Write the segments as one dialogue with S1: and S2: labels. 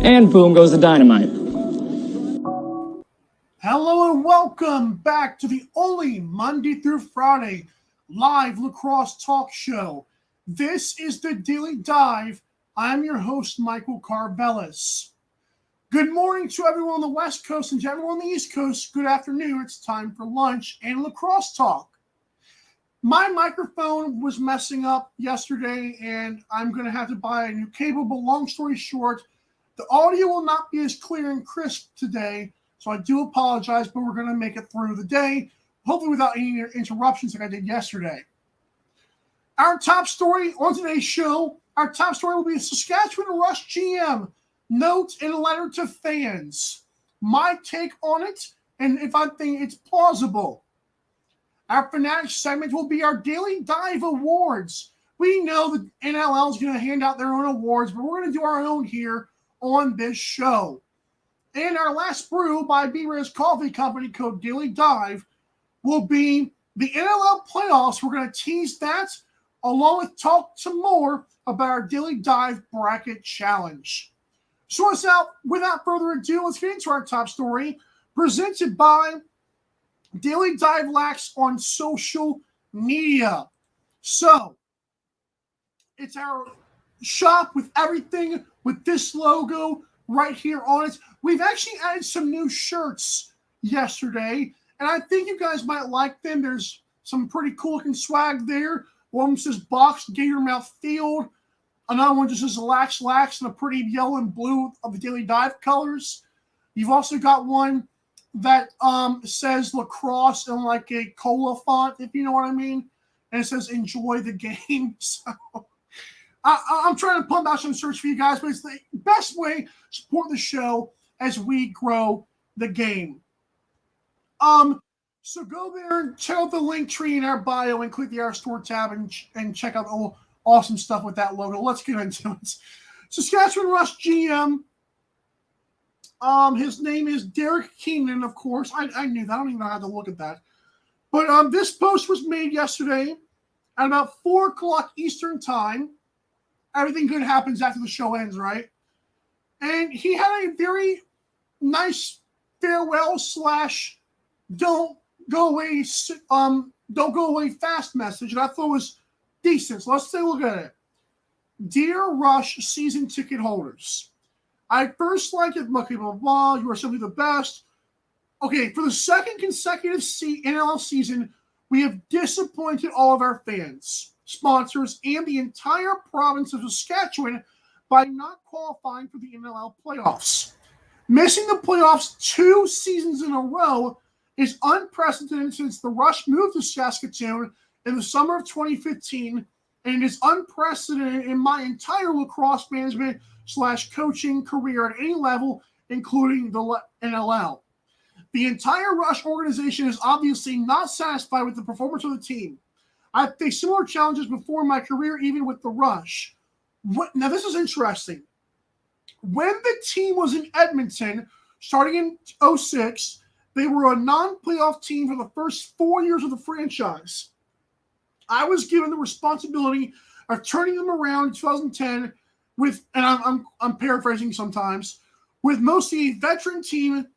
S1: and boom goes the dynamite.
S2: Hello and welcome back to the only Monday through Friday live lacrosse talk show. This is the Daily Dive. I'm your host, Michael Karvelis. Good morning to everyone on the West Coast and to everyone on the East Coast. Good afternoon. It's time for lunch and lacrosse talk. My microphone was messing up yesterday, and I'm going to have to buy a new cable, but long story short, the audio will not be as clear and crisp today, so I do apologize, but we're going to make it through the day, hopefully without any interruptions like I did yesterday. Our top story on today's show, our top story will be Saskatchewan Rush GM note in a letter to fans. My take on it, and if I think it's plausible. Our Fanatics segment will be our Daily Dive Awards. We know the NLL is going to hand out their own awards, but we're going to do our own here on this show. And our last brew by B-Riz Coffee Company, code Daily Dive, will be the NLL Playoffs. We're going to tease that, along with talk some more about our Daily Dive Bracket Challenge. So without further ado, let's get into our top story, presented by Daily Dive Lax on social media. So, it's our shop with everything with this logo right here on it. We've actually added some new shirts yesterday, and I think you guys might like them. There's some pretty cool looking swag there. One says Box Gatormouth Field. Another one just says Lax in a pretty yellow and blue of the Daily Dive colors. You've also got one that says lacrosse in like a cola font, if you know what I mean. And it says enjoy the game. So I'm trying to pump out some shirts for you guys, but it's the best way to support the show as we grow the game. So go there and check out the link tree in our bio and click the Our Store tab and check out all awesome stuff with that logo. Let's get into it. Saskatchewan Rush GM. His name is Derek Keenan, of course. I knew that. I don't even know how to look at that. But this post was made yesterday at about 4 o'clock Eastern time. Everything good happens after the show ends, right? And he had a very nice farewell / don't go away fast message, and I thought it was decent. So let's take a look at it. Dear Rush season ticket holders, I first like it, blah, blah, blah. You are simply the best. Okay, for the second consecutive NLL season, we have disappointed all of our fans, sponsors, and the entire province of Saskatchewan by not qualifying for the NLL Playoffs. Missing the playoffs 2 seasons in a row is unprecedented since the Rush moved to Saskatoon in the summer of 2015, and it is unprecedented in my entire lacrosse management / coaching career at any level, including the NLL. The entire Rush organization is obviously not satisfied with the performance of the team. I've faced similar challenges before in my career, even with the Rush. Now, this is interesting. When the team was in Edmonton, starting in 2006, they were a non-playoff team for the first 4 years of the franchise. I was given the responsibility of turning them around in 2010 with, and I'm paraphrasing sometimes, with mostly a veteran team,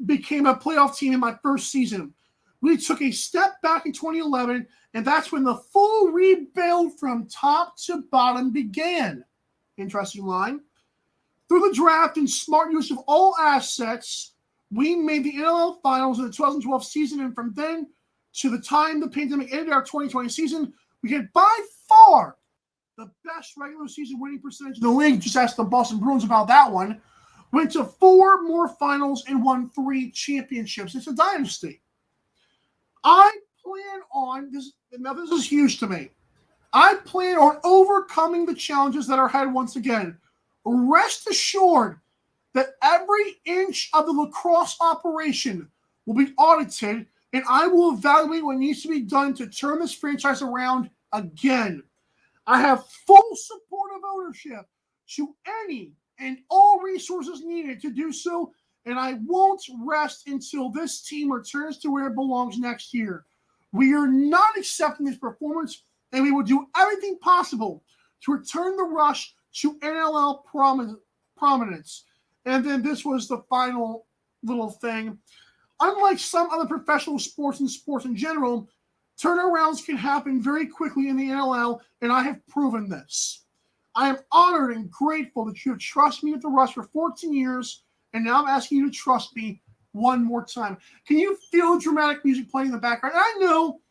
S2: became a playoff team in my first season. We took a step back in 2011, and that's when the full rebuild from top to bottom began. Interesting line. Through the draft and smart use of all assets, we made the NLL Finals in the 2012 season, and from then to the time the pandemic ended our 2020 season, we had by far the best regular season winning percentage in the league. Just ask the Boston Bruins about that one. Went to 4 more finals and won 3 championships. It's a dynasty. I plan on this. Now, this is huge to me. I plan on overcoming the challenges that are ahead once again. Rest assured that every inch of the lacrosse operation will be audited, and I will evaluate what needs to be done to turn this franchise around again. I have full support of ownership to any and all resources needed to do so, and I won't rest until this team returns to where it belongs next year. We are not accepting this performance, and we will do everything possible to return the Rush to NLL prominence. And then this was the final little thing. Unlike some other professional sports and sports in general, turnarounds can happen very quickly in the NLL, and I have proven this. I am honored and grateful that you have trusted me with the Rush for 14 years, and now I'm asking you to trust me one more time. Can you feel the dramatic music playing in the background? And I know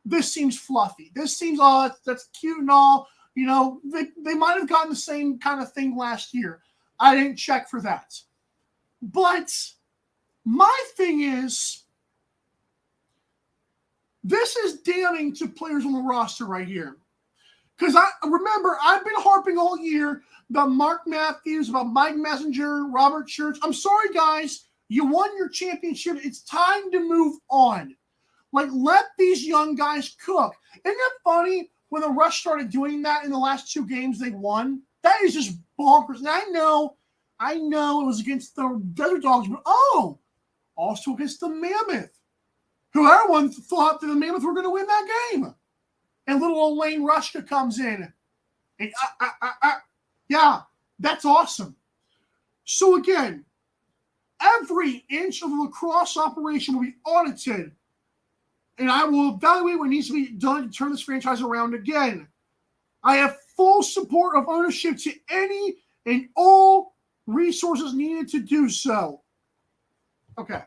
S2: this seems fluffy. This seems, that's cute and all. You know, they might have gotten the same kind of thing last year. I didn't check for that. But my thing is, this is damning to players on the roster right here. Because I remember, I've been harping all year about Mark Matthews, about Mike Messenger, Robert Church. I'm sorry, guys. You won your championship. It's time to move on. Like, let these young guys cook. Isn't it funny when the Rush started doing that in the last 2 games they won? That is just bonkers. And I know it was against the Desert Dogs, but also against the Mammoth. Who everyone thought that the Mammoth were going to win that game. And little old Lane Rushka comes in. And yeah, that's awesome. So again, every inch of the lacrosse operation will be audited. And I will evaluate what needs to be done to turn this franchise around again. I have full support of ownership to any and all resources needed to do so. Okay.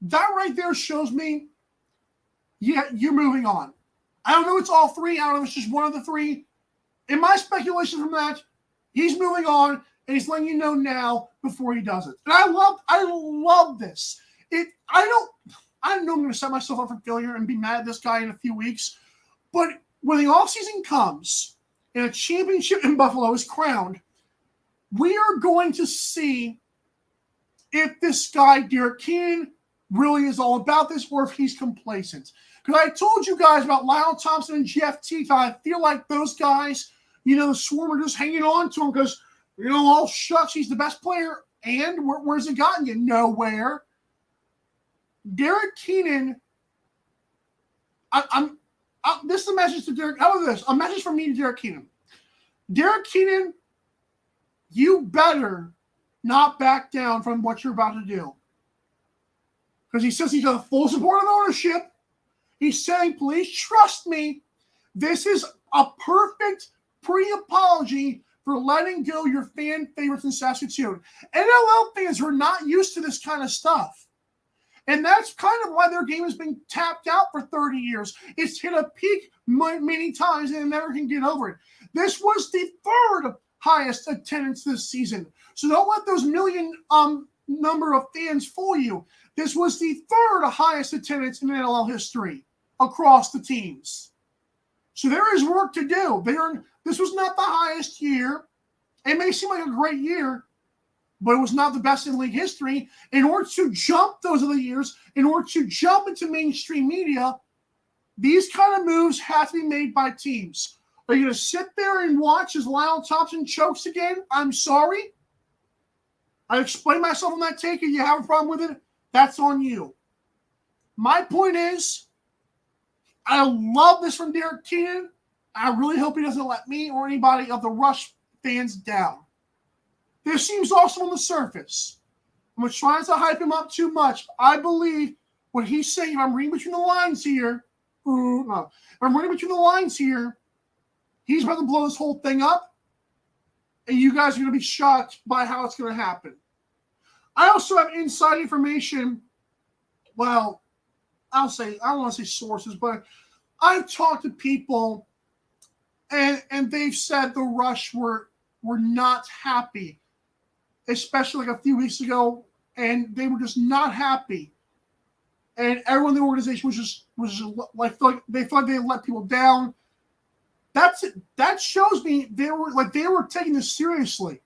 S2: That right there shows me, yeah, you're moving on. I don't know it's all 3. I don't know if it's just one of the 3. In my speculation from that, he's moving on, and he's letting you know now before he does it. And I love this. I know I'm going to set myself up for failure and be mad at this guy in a few weeks. But when the offseason comes and a championship in Buffalo is crowned, we are going to see if this guy, Derek Keenan, really is all about this or if he's complacent. Because I told you guys about Lyle Thompson and Jeff Teeth. I feel like those guys, the Swarm are just hanging on to him because, all shucks, he's the best player. And where's it gotten you? Nowhere. Derek Keenan, this is a message to Derek. How about this? A message from me to Derek Keenan. Derek Keenan, you better not back down from what you're about to do. Because he says he's got full support of ownership. He's saying, please trust me. This is a perfect pre-apology for letting go your fan favorites in Saskatoon. NLL fans are not used to this kind of stuff. And that's kind of why their game has been tapped out for 30 years. It's hit a peak many times and it never can get over it. This was the 3rd highest attendance this season. So don't let those million number of fans fool you. This was the 3rd highest attendance in NLL history across the teams. So there is work to do. This was not the highest year. It may seem like a great year, but it was not the best in league history. In order to jump those other years, in order to jump into mainstream media, these kind of moves have to be made by teams. Are you going to sit there and watch as Lyle Thompson chokes again? I'm sorry. I explained myself on that take. If you have a problem with it, that's on you. My point is, I love this from Derek Keenan. I really hope he doesn't let me or anybody of the Rush fans down. This seems awesome on the surface. I'm trying to hype him up too much. I believe what he's saying, if I'm reading between the lines here, he's about to blow this whole thing up, and you guys are going to be shocked by how it's going to happen. I also have inside information. Well, I don't want to say sources, but I've talked to people, and they've said the Rush were not happy, especially like a few weeks ago, and they were just not happy. And everyone in the organization was just like they thought they let people down. That's it. That shows me they were taking this seriously.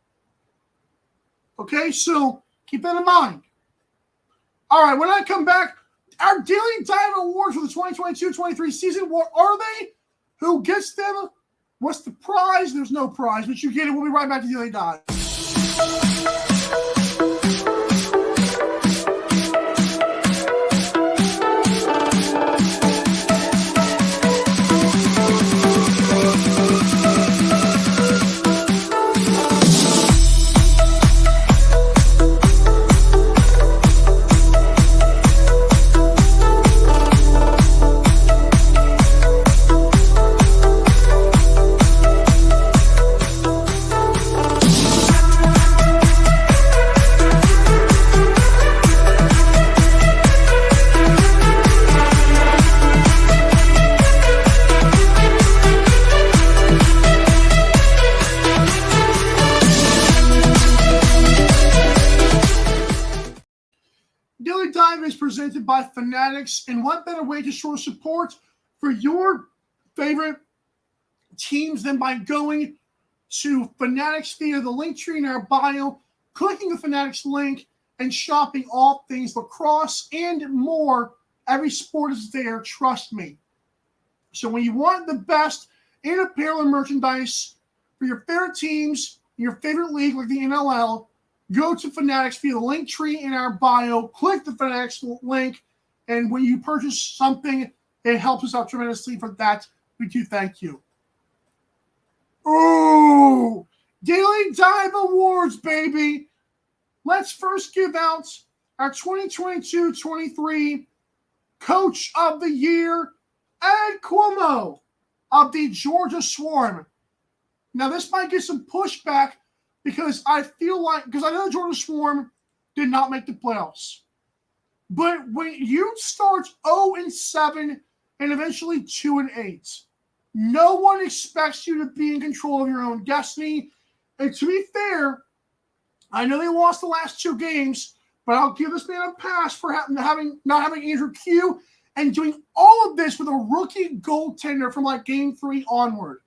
S2: Okay, so keep that in mind. All right, when I come back, our Daily Dive Awards for the 2022-23 season, what are they? Who gets them? What's the prize? There's no prize, but you get it. We'll be right back to Daily Dive. presented by Fanatics. And what better way to show support for your favorite teams than by going to Fanatics via the link tree in our bio, clicking the Fanatics link, and shopping all things lacrosse and more. Every sport is there, trust me. So when you want the best in apparel and merchandise for your favorite teams, your favorite league like the NLL, go to Fanatics via the link tree in our bio, click the Fanatics link, and when you purchase something, it helps us out tremendously. For that, we do thank you. Ooh, Daily Dive Awards, baby. Let's first give out our 2022-23 Coach of the Year, Ed Cuomo of the Georgia Swarm. Now, this might get some pushback because I know the Georgia Swarm did not make the playoffs. But when you start 0-7 and eventually 2-8, no one expects you to be in control of your own destiny. And to be fair, I know they lost the last 2 games, but I'll give this man a pass for not having Andrew Q and doing all of this with a rookie goaltender from like game 3 onward.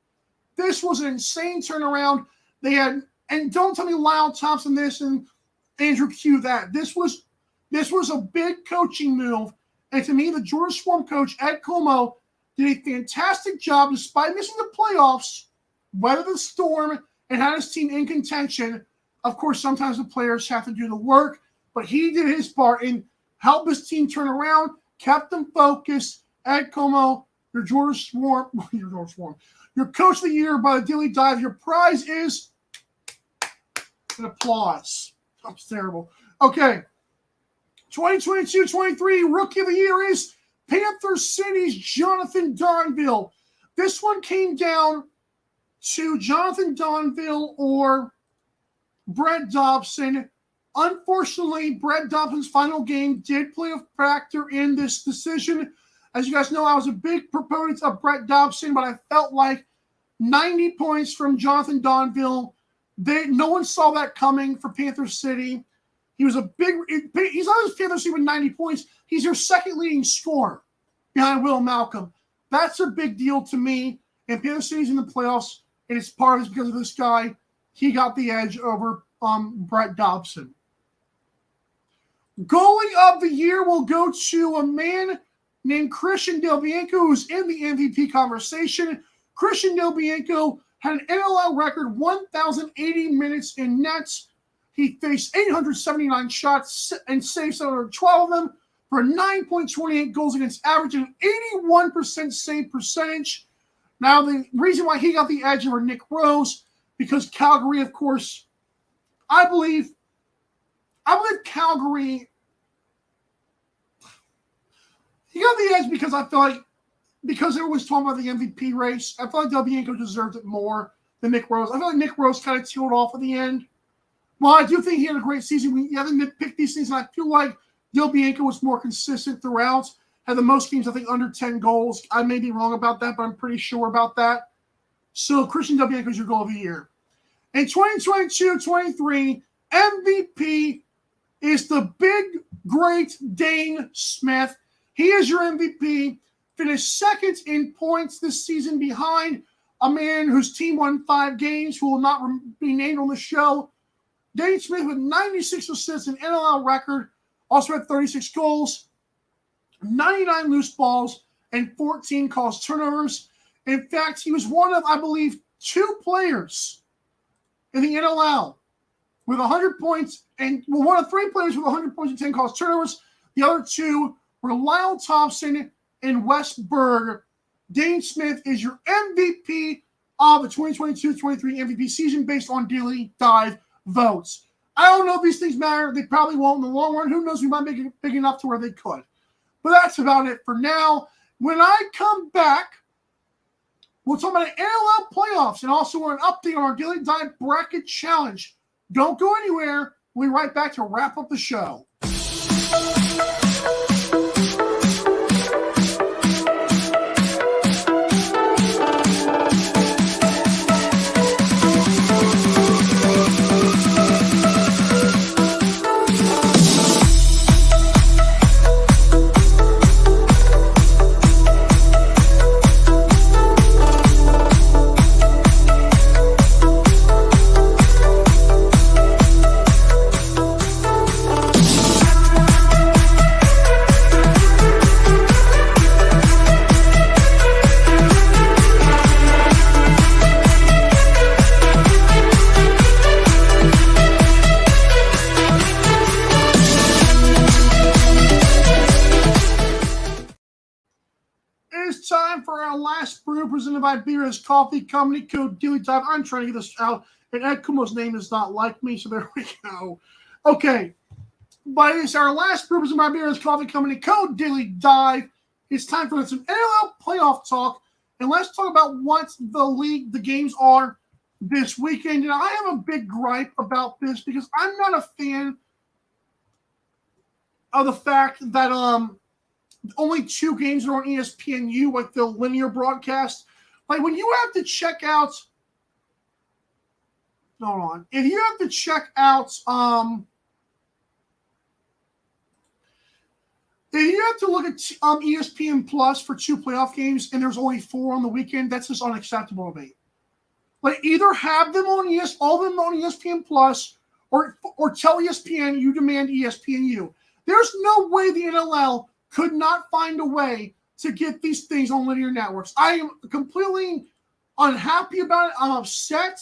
S2: This was an insane turnaround. They had, and don't tell me Lyle Thompson this and Andrew Q that. This was a big coaching move. And to me, the Georgia Swarm coach, Ed Cuomo, did a fantastic job despite missing the playoffs, weathered the storm, and had his team in contention. Of course, sometimes the players have to do the work, but he did his part and helped his team turn around, kept them focused. Ed Cuomo, your Georgia Swarm, your Coach of the Year by the Daily Dive. Your prize is an applause. That's terrible. Okay. 2022-23 Rookie of the Year is Panther City's Jonathan Donville. This one came down to Jonathan Donville or Brett Dobson. Unfortunately, Brett Dobson's final game did play a factor in this decision. As you guys know, I was a big proponent of Brett Dobson, but I felt like 90 points from Jonathan Donville. No one saw that coming for Panther City. He's not just Panther City with 90 points. He's your second leading scorer behind Will Malcolm. That's a big deal to me. And Panther City's in the playoffs, and it's part of it because of this guy. He got the edge over Brett Dobson. Goalie of the Year will go to a man named Christian Del Bianco, who's in the MVP conversation. Christian Del Bianco had an NLL record 1,080 minutes in nets. He faced 879 shots and saved 712 of them for 9.28 goals against average and 81% save percentage. Now, the reason why he got the edge over Nick Rose, because Calgary, of course, I believe Calgary, he got the edge because I feel like, because they were always talking about the MVP race, I feel like Del Bianco deserved it more than Nick Rose. I feel like Nick Rose kind of tealed off at the end. Well, I do think he had a great season. We haven't picked these things, and I feel like Del Bianco was more consistent throughout. Had the most games, I think, under 10 goals. I may be wrong about that, but I'm pretty sure about that. So Christian Del Bianco is your goal of the year. In 2022-23, MVP is the big, great Dane Smith. He is your MVP. Finished second in points this season behind a man whose team won 5 games, who will not be named on the show. Dane Smith with 96 assists, an NLL record, also had 36 goals, 99 loose balls, and 14 caused turnovers. In fact, he was one of, I believe, 2 players in the NLL with 100 points, and one of 3 players with 100 points and 10 caused turnovers. The other 2 were Lyle Thompson and Wes Berg. Dane Smith is your MVP of the 2022-23 MVP season based on Daily Dive votes. I don't know if these things matter. They probably won't in the long run. Who knows? We might make it big enough to where they could. But that's about it for now. When I come back, we'll talk about the NLL Playoffs and also an update on our Daily Dive Bracket Challenge. Don't go anywhere. We'll be right back to wrap up the show. presented by Beer's Coffee Company, code Daily Dive. I'm trying to get this out, and Ed Kumo's name is not like me, so there we go. Okay, but it's our last brew presented by Beer's Coffee Company, code Daily Dive. It's time for some NLL playoff talk, and let's talk about what the games are this weekend. And I have a big gripe about this because I'm not a fan of the fact that only 2 games are on ESPNU, like the linear broadcast. Like when you have to check out, hold on, if you have to check out, if you have to look at ESPN Plus for 2 playoff games and there's only 4 on the weekend, that's just unacceptable to me. Like either have them on all of them on ESPN Plus, or tell ESPN you demand ESPNU. There's no way the NLL could not find a way to get these things on linear networks. I am completely unhappy about it. I'm upset.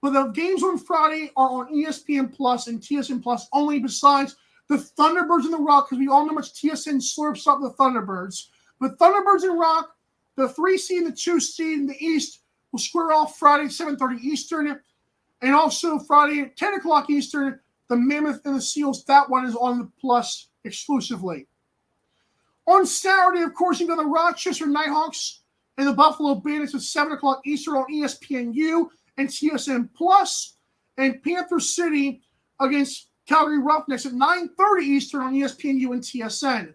S2: But the games on Friday are on ESPN Plus and TSN Plus only, besides the Thunderbirds and the Rock, because we all know how much TSN slurps up the Thunderbirds. But Thunderbirds and Rock, the 3 seed and the 2 seed in the East, will square off Friday at 7:30 Eastern. And also Friday at 10 o'clock Eastern, the Mammoth and the Seals, that one is on the Plus exclusively. On Saturday, of course, you've got the Rochester Nighthawks and the Buffalo Bandits at 7 o'clock Eastern on ESPNU and TSN Plus, and Panther City against Calgary Roughnecks at 9:30 Eastern on ESPNU and TSN.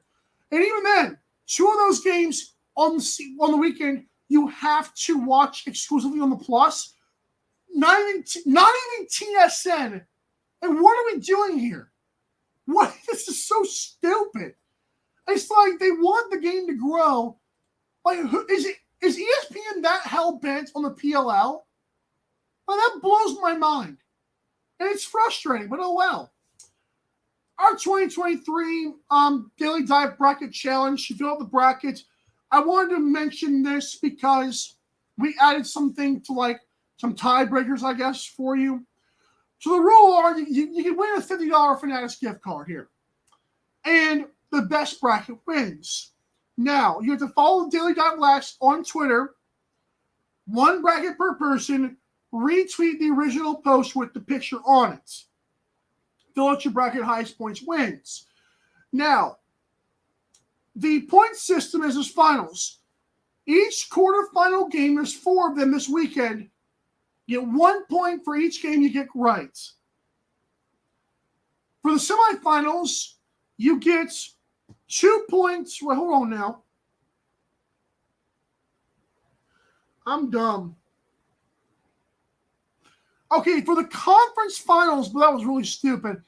S2: And even then, 2 of those games on the weekend you have to watch exclusively on the Plus. Not even TSN. And what are we doing here? What? This is so stupid. It's like they want the game to grow. Like, is ESPN that hell-bent on the PLL? Well, that blows my mind. And it's frustrating, but oh well. Our 2023 Daily Dive Bracket Challenge. You fill out the bracket. I wanted to mention this because we added something to, like, some tiebreakers, I guess, for you. So the rule are you can win a $50 Fanatics gift card here. And the best bracket wins. Now, you have to follow Daily Dive Last on Twitter. 1 bracket per person. Retweet the original post with the picture on it. Fill out your bracket, highest points wins. Now, the point system is as finals. Each quarterfinal game, there's 4 of them this weekend. You get 1 point for each game you get right. For the semifinals, you get 2 points. Well, hold on now. I'm dumb. Okay, for the conference finals, but that was really stupid.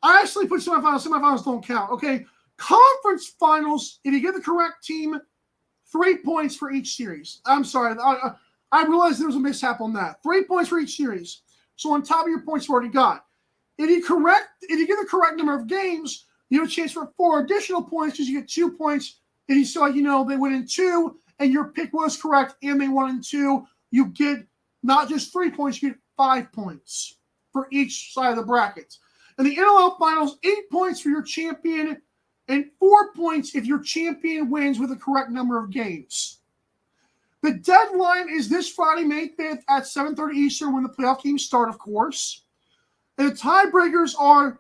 S2: I actually put semifinals. Semifinals don't count. Okay, conference finals, if you get the correct team, 3 points for each series. I'm sorry. I realized there was a mishap on that. 3 points for each series. So on top of your points you've already got. If you get the correct number of games, you have a chance for 4 additional points because you get 2 points. If you saw, they went in 2 and your pick was correct and they won in 2, you get not just 3 points, you get 5 points for each side of the bracket. And the NLL Finals, 8 points for your champion and 4 points if your champion wins with the correct number of games. The deadline is this Friday, May 5th at 7:30 Eastern when the playoff games start, of course. And the tiebreakers are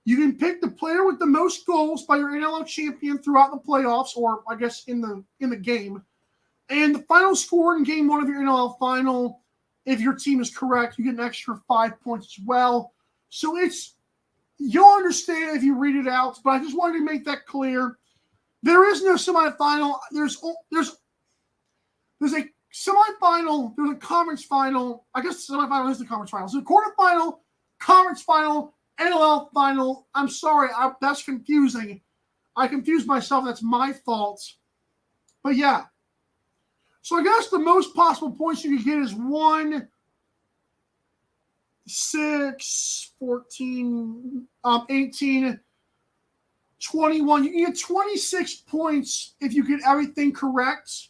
S2: you can pick the player with the most goals by your NLL champion throughout the playoffs, or I guess in the game. And the final score in game 1 of your NLL final, if your team is correct, you get an extra 5 points as well. So you'll understand if you read it out, but I just wanted to make that clear. There is no semifinal. There's a semifinal, there's a conference final. I guess the semifinal is the conference final. So the quarterfinal, conference final, NLL final. I'm sorry, that's confusing. I confused myself. That's my fault. But yeah. So I guess the most possible points you can get is 1, 6, 14, 18, 21. You can get 26 points if you get everything correct.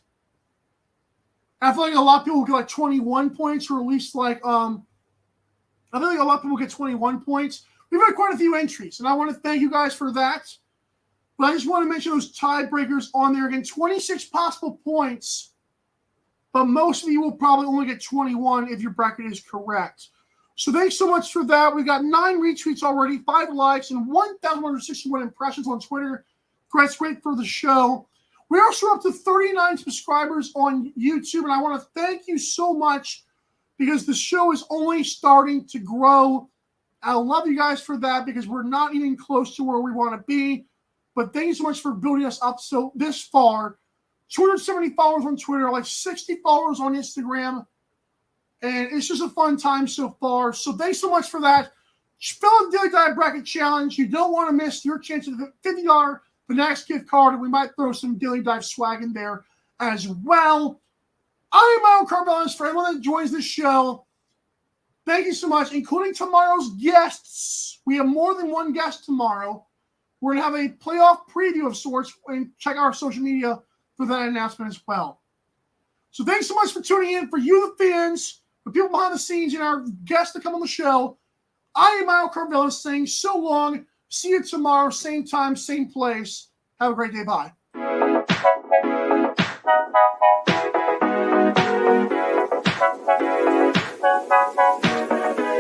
S2: I feel like a lot of people get like 21 points, or at least like I feel like a lot of people get 21 points. We've had quite a few entries, and I want to thank you guys for that. But I just want to mention those tiebreakers on there again. 26 possible points but most of you will probably only get 21 if your bracket is correct. So thanks so much for that. We got 9 retweets already, 5 likes, and 1,161 impressions on Twitter. That's great for the show. We're also up to 39 subscribers on YouTube, and I want to thank you so much because the show is only starting to grow. I love you guys for that because we're not even close to where we want to be. But thank you so much for building us up so this far. 270 followers on Twitter, like 60 followers on Instagram. And it's just a fun time so far. So thanks so much for that. Fill out the Daily Dive Bracket Challenge. You don't want to miss your chance of the $50 Fanatics gift card. And we might throw some Daily Dive swag in there as well. I am Michael Karvelis. For everyone that joins the show, thank you so much, including tomorrow's guests. We have more than one guest tomorrow. We're going to have a playoff preview of sorts, and check our social media for that announcement as well. So thanks so much for tuning in. For you, the fans, for people behind the scenes, and our guests that come on the show, I am Michael Karvelis saying so long. See you tomorrow, same time, same place. Have a great day. Bye.